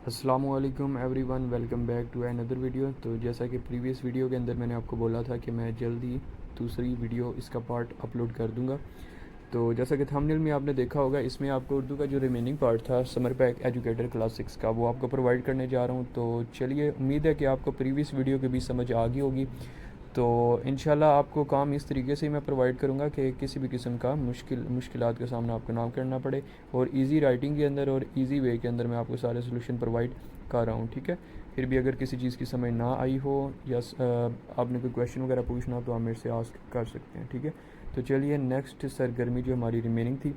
السلام علیکم every one, welcome back to another video. تو جیسا کہ پریویس ویڈیو کے اندر میں نے آپ کو بولا تھا کہ میں جلدی دوسری ویڈیو اس کا پارٹ اپلوڈ کر دوں گا۔ تو جیسا کہ تھمبنیل میں آپ نے دیکھا ہوگا، اس میں آپ کو اردو کا جو ریمیننگ پارٹ تھا سمر پیک ایجوکیٹر کلاس 6 کا، وہ آپ کو پرووائڈ کرنے جا رہا ہوں۔ تو چلیے، امید ہے کہ آپ کو پریویس ویڈیو کی بھی سمجھ آ گئی ہوگی۔ تو انشاءاللہ آپ کو کام اس طریقے سے میں پرووائڈ کروں گا کہ کسی بھی قسم کا مشکلات کا سامنا آپ کو نہ کرنا پڑے، اور ایزی رائٹنگ کے اندر اور ایزی وے کے اندر میں آپ کو سارے سلوشن پرووائڈ کر رہا ہوں، ٹھیک ہے۔ پھر بھی اگر کسی چیز کی سمجھ نہ آئی ہو یا آپ نے کوئی کویشچن وغیرہ پوچھنا تو آپ میرے سے آسک کر سکتے ہیں، ٹھیک ہے۔ تو چلیے، نیکسٹ سرگرمی جو ہماری ریمیننگ تھی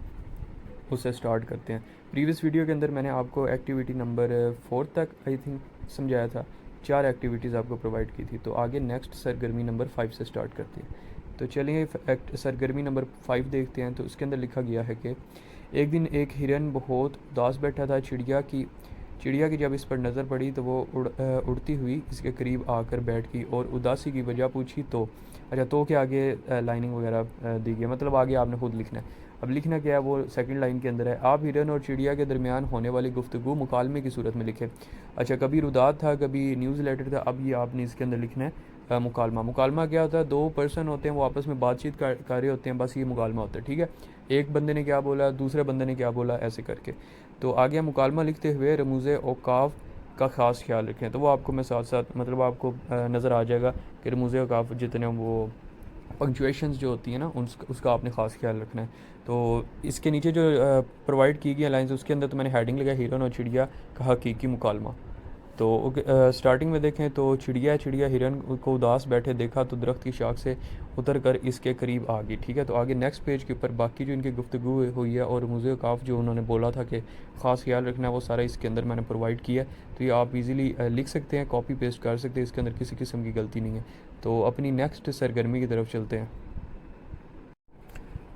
اس سے سٹارٹ کرتے ہیں۔ پریویس ویڈیو کے اندر میں نے آپ کو ایکٹیویٹی نمبر 4 تک آئی تھنک سمجھایا تھا، 4 ایکٹیویٹیز آپ کو پرووائڈ کی تھی۔ تو آگے نیکسٹ سرگرمی نمبر 5 سے سٹارٹ کرتے ہیں۔ تو چلیے سرگرمی نمبر 5 دیکھتے ہیں۔ تو اس کے اندر لکھا گیا ہے کہ ایک دن ایک ہرن بہت اداس بیٹھا تھا۔ چڑیا کی جب اس پر نظر پڑی تو وہ اڑتی ہوئی اس کے قریب آ کر بیٹھ گئی اور اداسی کی وجہ پوچھی۔ تو کے آگے لائننگ وغیرہ دی گئی، مطلب آگے آپ نے خود لکھنا ہے۔ اب لکھنا کیا ہے، وہ سیکنڈ لائن کے اندر ہے، آپ ہرن اور چڑیا کے درمیان ہونے والی گفتگو مکالمے کی صورت میں لکھیں۔ اچھا، کبھی روداد تھا، کبھی نیوز لیٹر تھا۔ اب یہ آپ نے اس کے اندر لکھنا ہے مکالمہ کیا ہوتا ہے، 2 پرسن ہوتے ہیں، وہ آپس میں بات چیت کر رہے ہوتے ہیں، بس یہ مکالمہ ہوتا ہے، ٹھیک ہے۔ ایک بندے نے کیا بولا، دوسرے بندے نے کیا بولا، ایسے کر کے۔ تو آگے مکالمہ لکھتے ہوئے رموز اوقاف کا خاص خیال رکھیں۔ تو وہ آپ کو میں ساتھ ساتھ مطلب آپ کو نظر آ جائے گا کہ رموز اوقاف جتنے وہ پنکچویشنز جو ہوتی ہیں نا، اس کا آپ نے خاص خیال رکھنا ہے۔ تو اس کے نیچے جو پرووائڈ کی گئی لائنز، اس کے اندر تو میں نے ہیڈنگ لگا ہرن اور چڑیا کا حقیقی مکالمہ۔ تو سٹارٹنگ میں دیکھیں تو چڑیا ہرن کو اداس بیٹھے دیکھا تو درخت کی شاخ سے اتر کر اس کے قریب آ گئی، ٹھیک ہے۔ تو آگے نیکسٹ پیج کے اوپر باقی جو ان کی گفتگو ہوئی ہے اور رموز اوقاف جو انہوں نے بولا تھا کہ خاص خیال رکھنا ہے، وہ سارا اس کے اندر میں نے پرووائڈ کیا ہے۔ تو یہ آپ ایزیلی لکھ سکتے ہیں، کاپی پیسٹ کر سکتے ہیں، اس کے اندر کسی قسم کی غلطی نہیں ہے۔ تو اپنی نیکسٹ سرگرمی کی طرف چلتے ہیں۔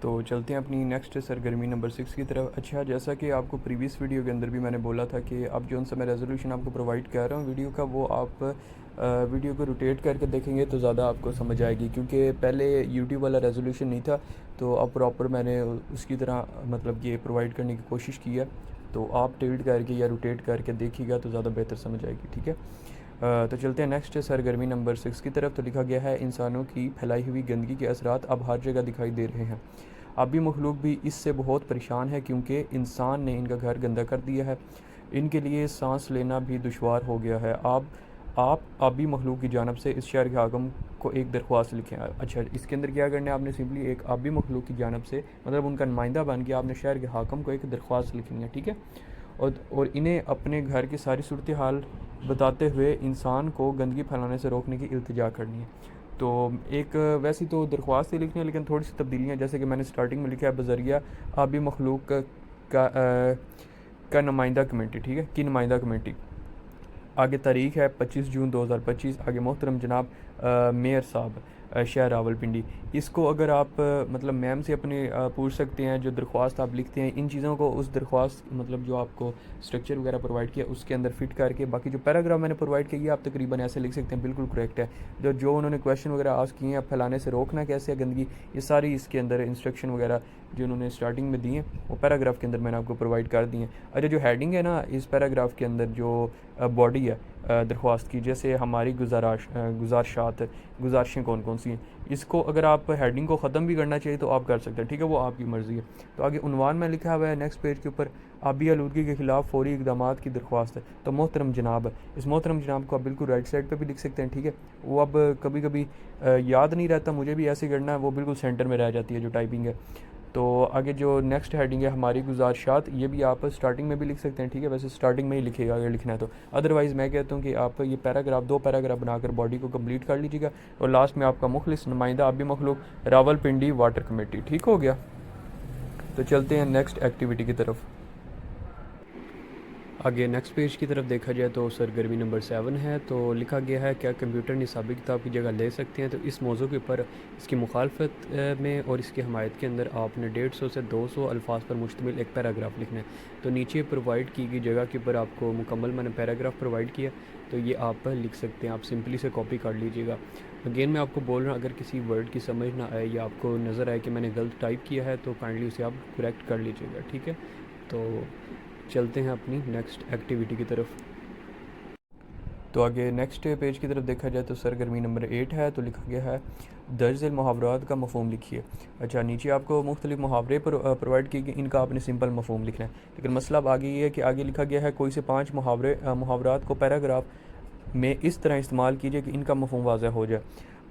تو چلتے ہیں اپنی نیکسٹ سرگرمی نمبر 6 کی طرف۔ اچھا، جیسا کہ آپ کو پریویس ویڈیو کے اندر بھی میں نے بولا تھا کہ اب جو ان سے میں ریزولوشن آپ کو پرووائڈ کر رہا ہوں ویڈیو کا، وہ آپ ویڈیو کو روٹیٹ کر کے دیکھیں گے تو زیادہ آپ کو سمجھ آئے گی، کیونکہ پہلے یوٹیوب والا ریزولوشن نہیں تھا، تو اب پراپر میں نے اس کی طرح مطلب یہ پرووائڈ کرنے کی کوشش کی ہے۔ تو آپ ٹلٹ کر کے یا روٹیٹ کر کے دیکھیے گا تو زیادہ بہتر سمجھ آئے گی، ٹھیک ہے۔ تو چلتے ہیں نیکسٹ سرگرمی نمبر 6 کی طرف۔ تو لکھا گیا ہے انسانوں کی پھیلائی ہوئی گندگی کے اثرات اب ہر جگہ دکھائی دے رہے ہیں۔ آبی مخلوق بھی اس سے بہت پریشان ہے کیونکہ انسان نے ان کا گھر گندا کر دیا ہے، ان کے لیے سانس لینا بھی دشوار ہو گیا ہے۔ آپ آبی مخلوق کی جانب سے اس شہر کے حاکم کو ایک درخواست لکھیں۔ اچھا، اس کے اندر کیا کرنا ہے، آپ نے سمپلی ایک آبی مخلوق کی جانب سے مطلب ان کا نمائندہ بن کے آپ نے شہر کے حاکم کو ایک درخواست لکھنی ہے، ٹھیک ہے۔ اور انہیں اپنے گھر کی ساری صورتحال بتاتے ہوئے انسان کو گندگی پھیلانے سے روکنے کی التجا کرنی ہے۔ تو ایک ویسی تو درخواست ہی لکھنی ہے، لیکن تھوڑی سی تبدیلیاں، جیسے کہ میں نے سٹارٹنگ میں لکھا ہے بذریعہ آبی مخلوق کا نمائندہ کمیٹی، ٹھیک ہے، کی نمائندہ کمیٹی۔ آگے تاریخ ہے 25 جون 2025۔ آگے محترم جناب میئر صاحب شہر راولپنڈی۔ اس کو اگر آپ مطلب میم سے اپنے پوچھ سکتے ہیں، جو درخواست آپ لکھتے ہیں ان چیزوں کو اس درخواست مطلب جو آپ کو اسٹرکچر وغیرہ پرووائڈ کیا اس کے اندر فٹ کر کے، باقی جو پیراگراف میں نے پرووائڈ کیا آپ تقریباً ایسے لکھ سکتے ہیں، بالکل کریکٹ ہے۔ جو انہوں نے کویشچن وغیرہ آسک کیے ہیں، پھیلانے سے روکنا کیسے ہے گندگی، یہ ساری اس کے اندر انسٹرکشن وغیرہ جو انہوں نے اسٹارٹنگ میں دی ہیں وہ پیراگراف کے اندر میں نے آپ کو پرووائڈ کر دی ہیں۔ اچھا، جو ہیڈنگ ہے نا اس پیراگراف کے اندر، جو باڈی ہے درخواست کی، جیسے ہماری گزارشیں کون سی ہیں، اس کو اگر آپ ہیڈنگ کو ختم بھی کرنا چاہیے تو آپ کر سکتے ہیں، ٹھیک ہے، وہ آپ کی مرضی ہے۔ تو آگے عنوان میں لکھا ہوا ہے نیکسٹ پیج کے اوپر آبی آلودگی کے خلاف فوری اقدامات کی درخواست ہے۔ تو محترم جناب، اس محترم جناب کو آپ بالکل رائٹ سائڈ پہ بھی لکھ سکتے ہیں، ٹھیک ہے۔ وہ اب کبھی کبھی یاد نہیں رہتا، مجھے بھی ایسے کرنا ہے، وہ بالکل سینٹر میں رہ جاتی ہے جو ٹائپنگ ہے۔ تو آگے جو نیکسٹ ہیڈنگ ہے ہماری گزارشات، یہ بھی آپ سٹارٹنگ میں بھی لکھ سکتے ہیں، ٹھیک ہے، ویسے سٹارٹنگ میں ہی لکھے گا اگر لکھنا ہے تو، ادروائز میں کہتا ہوں کہ آپ یہ پیراگراف 2 پیراگراف بنا کر باڈی کو کمپلیٹ کر لیجیے گا، اور لاسٹ میں آپ کا مخلص نمائندہ آبی مخلوق راولپنڈی واٹر کمیٹی، ٹھیک ہو گیا۔ تو چلتے ہیں نیکسٹ ایکٹیویٹی کی طرف۔ آگے نیکسٹ پیج کی طرف دیکھا جائے تو سرگرمی نمبر 7 ہے۔ تو لکھا گیا ہے کیا کمپیوٹر نصابی کتاب کی جگہ لے سکتے ہیں۔ تو اس موضوع کے اوپر اس کی مخالفت میں اور اس کی حمایت کے اندر آپ نے 150 سے 200 الفاظ پر مشتمل ایک پیراگراف لکھنا ہے۔ تو نیچے پرووائڈ کی گئی جگہ کے اوپر آپ کو مکمل میں نے پیراگراف پرووائڈ کیا، تو یہ آپ لکھ سکتے ہیں، آپ سمپلی سے کاپی کر لیجیے گا۔ اگین میں آپ کو بول رہا ہوں، اگر کسی ورڈ کی سمجھ نہ آئے یا آپ کو نظر آئے کہ میں نے غلط ٹائپ کیا ہے تو کائنڈلی اسے آپ کریکٹ کر لیجیے گا، ٹھیک ہے۔ تو چلتے ہیں اپنی نیکسٹ ایکٹیویٹی کی طرف۔ تو آگے نیکسٹ پیج کی طرف دیکھا جائے تو سرگرمی نمبر 8 ہے، تو لکھا گیا ہے درج ذیل محاورات کا مفہوم لکھیے۔ اچھا، نیچے آپ کو مختلف محاورے پرووائڈ کیے گئے، ان کا آپ نے سمپل مفہوم لکھنا ہے، لیکن مسئلہ اب آگے یہ ہے کہ آگے لکھا گیا ہے کوئی سے 5 محاورات کو پیراگراف میں اس طرح استعمال کیجئے کہ ان کا مفہوم واضح ہو جائے۔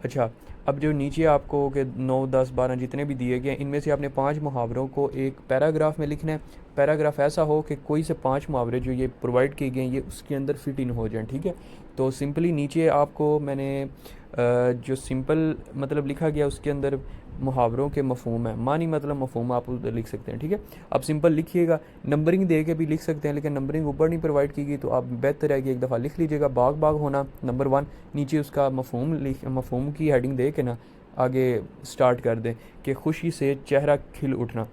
اچھا، اب جو نیچے آپ کو کہ 9 10 12 جتنے بھی دیے گئے ان میں سے آپ نے 5 محاوروں کو ایک پیراگراف میں لکھنا ہے۔ پیراگراف ایسا ہو کہ کوئی سے 5 محاورے جو یہ پرووائڈ کیے گئے ہیں یہ اس کے اندر فٹ ان ہو جائیں، ٹھیک ہے۔ تو سمپلی نیچے آپ کو میں نے جو سمپل مطلب لکھا گیا اس کے اندر محاوروں کے مفہوم ہے، معنی مطلب مفہوم آپ ادھر لکھ سکتے ہیں، ٹھیک ہے۔ اب سمپل لکھیے گا، نمبرنگ دے کے بھی لکھ سکتے ہیں لیکن نمبرنگ اوپر نہیں پرووائڈ کی گئی تو آپ بہتر ہے کہ ایک دفعہ لکھ لیجیے گا باغ باغ ہونا نمبر 1، نیچے اس کا مفہوم کی ہیڈنگ دے کے نا آگے سٹارٹ کر دیں کہ خوشی سے چہرہ کھل اٹھنا۔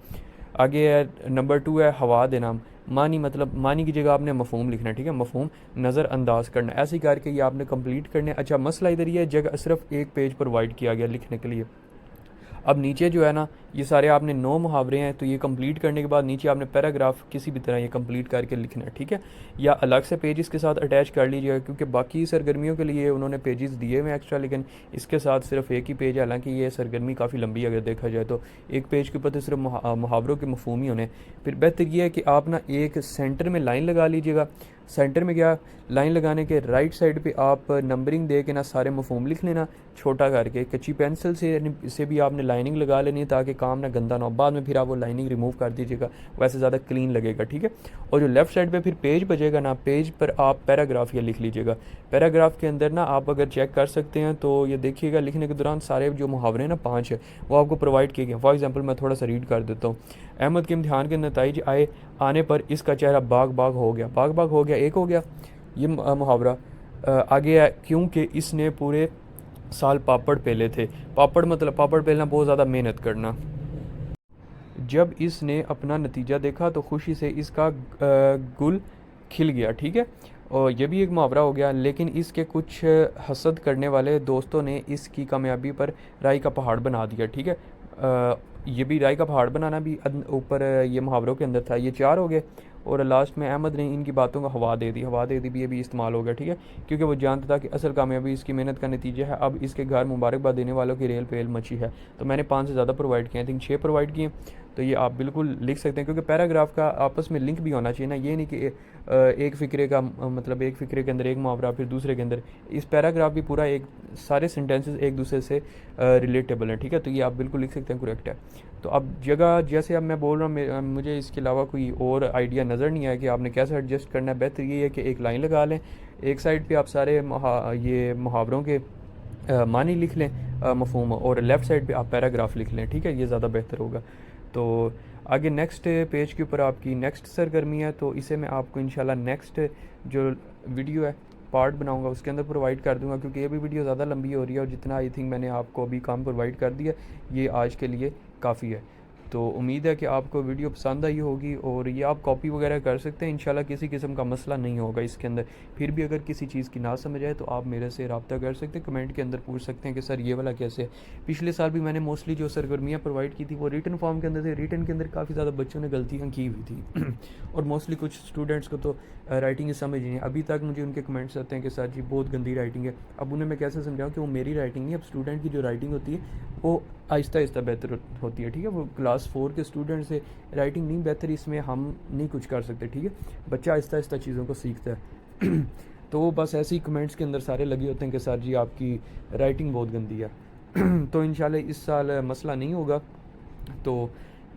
آگے ہے نمبر 2 ہے ہوا دینا، معنی کی جگہ آپ نے مفہوم لکھنا ہے، ٹھیک ہے، مفہوم نظر انداز کرنا، ایسے ہی کر کے یہ آپ نے کمپلیٹ کرنے۔ اچھا، مسئلہ ادھر یہ جگہ صرف ایک پیج پرووائڈ کیا گیا لکھنے کے لیے۔ اب نیچے جو ہے نا یہ سارے آپ نے 9 محاورے ہیں، تو یہ کمپلیٹ کرنے کے بعد نیچے آپ نے پیراگراف کسی بھی طرح یہ کمپلیٹ کر کے لکھنا ہے، ٹھیک ہے، یا الگ سے پیجز کے ساتھ اٹیچ کر لیجیے گا کیونکہ باقی سرگرمیوں کے لیے انہوں نے پیجز دیے ہوئے ہیں ایکسٹرا، لیکن اس کے ساتھ صرف ایک ہی پیج ہے، حالانکہ یہ سرگرمی کافی لمبی اگر دیکھا جائے تو ایک پیج کے اوپر تو صرف محاوروں کے مفہوم ہی ہونے۔ پھر بہتر یہ ہے کہ آپ نا ایک سینٹر میں لائن لگا لیجیے گا، سینٹر میں کیا لائن لگانے کے رائٹ سائڈ پہ آپ نمبرنگ دے کے نا سارے مفہوم لکھ لینا چھوٹا کر کے، کچی پینسل سے بھی آپ نے لائننگ لگا لینی ہے تاکہ کام نہ گندا نہ ہو، بعد میں پھر آپ وہ لائننگ ریموو کر دیجیے گا، ویسے زیادہ کلین لگے گا، ٹھیک ہے۔ اور جو لیفٹ سائڈ پہ پھر پیج بچے گا نا پیج پر آپ پیراگراف یہ لکھ لیجیے گا۔ پیراگراف کے اندر نا آپ اگر چیک کر سکتے ہیں تو یہ دیکھیے گا لکھنے کے دوران سارے جو محاورے نا 5 ہیں وہ آپ کو پرووائڈ کیے گئے ہیں۔ فار ایگزامپل میں تھوڑا سا ریڈ کر دیتا ہوں۔ احمد کے امتحان کے نتائج آنے پر اس کا چہرہ باغ باغ ہو گیا، باغ باغ ہو گیا ایک ہو گیا یہ محاورہ۔ آگے ہے کیونکہ اس نے پورے سال پاپڑ پیلے تھے، پاپڑ مطلب پاپڑ پیلنا بہت زیادہ محنت کرنا۔ جب اس نے اپنا نتیجہ دیکھا تو خوشی سے اس کا گل کھل گیا، ٹھیک ہے، اور یہ بھی ایک محاورہ ہو گیا۔ لیکن اس کے کچھ حسد کرنے والے دوستوں نے اس کی کامیابی پر رائی کا پہاڑ بنا دیا، ٹھیک ہے، یہ بھی رائی کا پہاڑ بنانا بھی اوپر یہ محاوروں کے اندر تھا، یہ 4 ہو گئے۔ اور لاسٹ میں احمد نے ان کی باتوں کو ہوا دے دی بھی، یہ بھی استعمال ہو گیا، ٹھیک ہے، کیونکہ وہ جانتا تھا کہ اصل کامیابی اس کی محنت کا نتیجہ ہے، اب اس کے گھر مبارکباد دینے والوں کی ریل پیل مچی ہے۔ تو میں نے 5 سے زیادہ پرووائڈ کیے ہیں، 6 پرووائڈ کیے ہیں، تو یہ آپ بالکل لکھ سکتے ہیں کیونکہ پیراگراف کا آپس میں لنک بھی ہونا چاہیے نا، یہ نہیں کہ ایک فقرے کا مطلب ایک فقرے کے اندر ایک محاورہ پھر دوسرے کے اندر اس پیراگراف بھی پورا ایک سارے سینٹینسز ایک دوسرے سے ریلیٹیبل ہیں، ٹھیک ہے، تو یہ آپ بالکل لکھ سکتے ہیں، کریکٹ ہے۔ تو اب جگہ جیسے اب میں بول رہا ہوں مجھے اس کے علاوہ کوئی اور آئیڈیا نظر نہیں آیا کہ آپ نے کیسے ایڈجسٹ کرنا ہے۔ بہتر یہ ہے کہ ایک لائن لگا لیں، ایک سائڈ پہ آپ سارے یہ محاوروں کے معنی لکھ لیں مفہوم، اور لیفٹ سائڈ پہ آپ پیراگراف لکھ لیں، ٹھیک ہے، یہ زیادہ بہتر ہوگا۔ تو آگے نیکسٹ پیج کے اوپر آپ کی نیکسٹ سرگرمی ہے، تو اسے میں آپ کو انشاءاللہ نیکسٹ جو ویڈیو ہے پارٹ بناؤں گا اس کے اندر پرووائڈ کر دوں گا، کیونکہ یہ بھی ویڈیو زیادہ لمبی ہو رہی ہے اور جتنا آئی تھنک میں نے آپ کو ابھی کام پرووائڈ کر دیا یہ آج کے لیے کافی ہے۔ تو امید ہے کہ آپ کو ویڈیو پسند آئی ہوگی اور یہ آپ کاپی وغیرہ کر سکتے ہیں، انشاءاللہ کسی قسم کا مسئلہ نہیں ہوگا اس کے اندر۔ پھر بھی اگر کسی چیز کی نہ سمجھ آئے تو آپ میرے سے رابطہ کر سکتے ہیں، کمنٹ کے اندر پوچھ سکتے ہیں کہ سر یہ والا کیسے ہے۔ پچھلے سال بھی میں نے موسٹلی جو سرگرمیاں پرووائڈ کی تھی وہ ریٹن فارم کے اندر تھے، ریٹن کے اندر کافی زیادہ بچوں نے غلطیاں کی ہوئی تھی اور موسٹلی کچھ اسٹوڈنٹس کو تو رائٹنگ سمجھ نہیں ہے، ابھی تک مجھے ان کے کمنٹس آتے ہیں کہ سر جی بہت گندی رائٹنگ ہے۔ اب انہیں میں کیسے سمجھاؤں کہ وہ میری رائٹنگ نہیں، اب اسٹوڈنٹ کی جو رائٹنگ ہوتی ہے وہ آہستہ آہستہ بہتر ہوتی ہے، ٹھیک ہے، وہ کلاس 4 کے اسٹوڈنٹ سے رائٹنگ نہیں بہتر، اس میں ہم نہیں کچھ کر سکتے، ٹھیک ہے، بچہ آہستہ آہستہ چیزوں کو سیکھتا ہے تو وہ بس ایسے ہی کمنٹس کے اندر سارے لگے ہوتے ہیں کہ سر جی آپ کی رائٹنگ بہت گندی ہے تو انشاءاللہ اس سال مسئلہ نہیں ہوگا، تو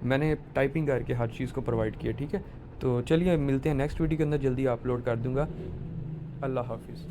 میں نے ٹائپنگ کر کے ہر چیز کو پرووائڈ کیا، ٹھیک ہے۔ تو چلیے ملتے ہیں نیکسٹ ویڈیو کے اندر، جلدی اپلوڈ کر دوں گا۔ اللہ حافظ۔